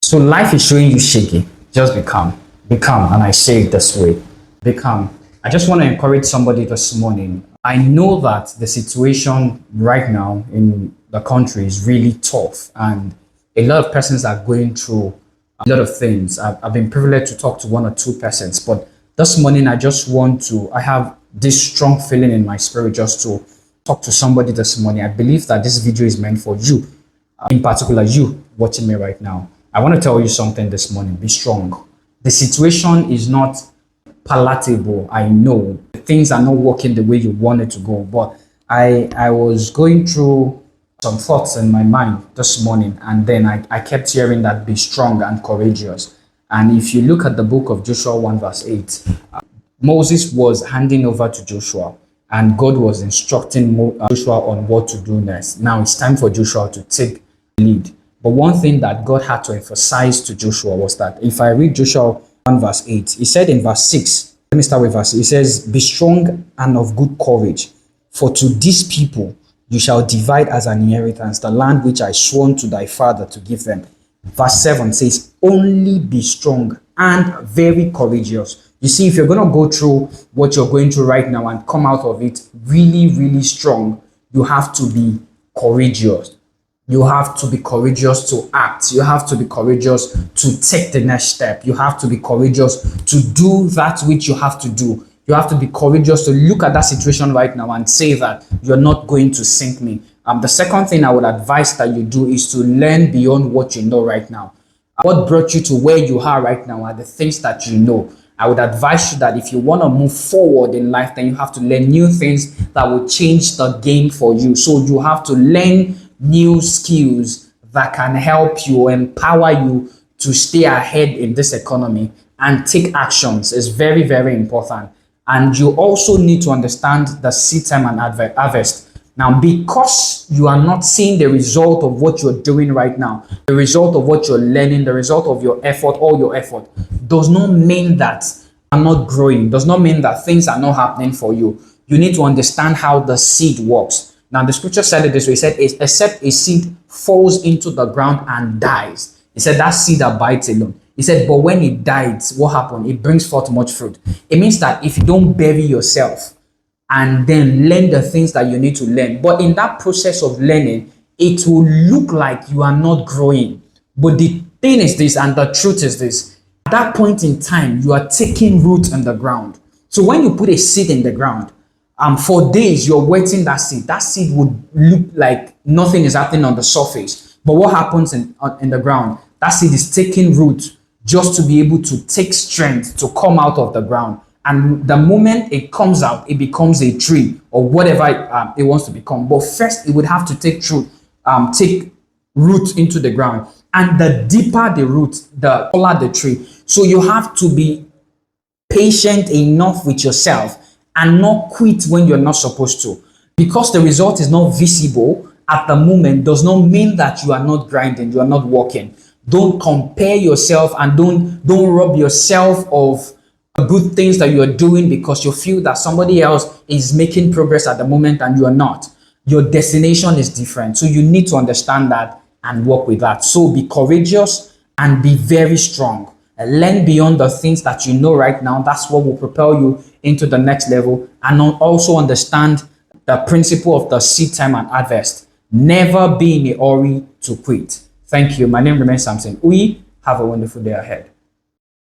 So life is showing you shaky. Just be calm. Be calm. And I say it this way. Be calm. I just want to encourage somebody this morning. I know that the situation right now in the country is really tough, and a lot of persons are going through a lot of things. I've been privileged to talk to one or two persons, but this morning I have this strong feeling in my spirit just to talk to somebody this morning. I believe that this video is meant for you, in particular, you watching me right now. I want to tell you something this morning. Be strong. The situation is not palatable. I know things are not working the way you want it to go, but I was going through some thoughts in my mind this morning, and then I kept hearing that be strong and courageous. And if you look at the book of Joshua 1 verse 8, Moses was handing over to Joshua, and God was instructing Joshua on what to do next. Now it's time for Joshua to take the lead. But one thing that God had to emphasize to Joshua was that if I read Joshua 1 verse 8, he said in verse 6, let me start with verse 6. He says, be strong and of good courage, for to these people you shall divide as an inheritance the land which I sworn to thy father to give them. Verse 7 says, only be strong and very courageous. You see, if you're going to go through what you're going through right now and come out of it really, really strong, you have to be courageous. You have to be courageous to act. You have to be courageous to take the next step. You have to be courageous to do that which you have to do. You have to be courageous to look at that situation right now and say that you're not going to sink me. The second thing I would advise that you do is to learn beyond what you know right now. What brought you to where you are right now are the things that you know. I would advise you that if you want to move forward in life, then you have to learn new things that will change the game for you. So you have to learn new skills that can help you, empower you to stay ahead in this economy and take actions. Is very, very important. And you also need to understand the seed time and harvest. Now, because you are not seeing the result of what you're doing right now, the result of what you're learning, the result of your effort, all your effort, does not mean that you are not growing, does not mean that things are not happening for you. You need to understand how the seed works. Now, the scripture said it this way. It said, except a seed falls into the ground and dies. It said that seed abides alone. He said, but when it dies, what happened? It brings forth much fruit. It means that if you don't bury yourself and then learn the things that you need to learn, but in that process of learning, it will look like you are not growing. But the thing is this, and the truth is this, at that point in time, you are taking root in the ground. So when you put a seed in the ground, for days you're wetting that seed would look like nothing is happening on the surface. But what happens in the ground? That seed is taking root just to be able to take strength to come out of the ground. And the moment it comes out, it becomes a tree or whatever it wants to become. But first, it would have to take root into the ground. And the deeper the root, the taller the tree. So you have to be patient enough with yourself and not quit when you're not supposed to. Because the result is not visible at the moment does not mean that you are not grinding, you are not working. Don't compare yourself and don't rob yourself of the good things that you are doing because you feel that somebody else is making progress at the moment and you are not. Your destination is different. So you need to understand that and work with that. So be courageous and be very strong. Learn beyond the things that you know right now. That's what will propel you into the next level. And also understand the principle of the seed time and harvest. Never be in a hurry to quit. Thank you. My name remains Samson. We have a wonderful day ahead.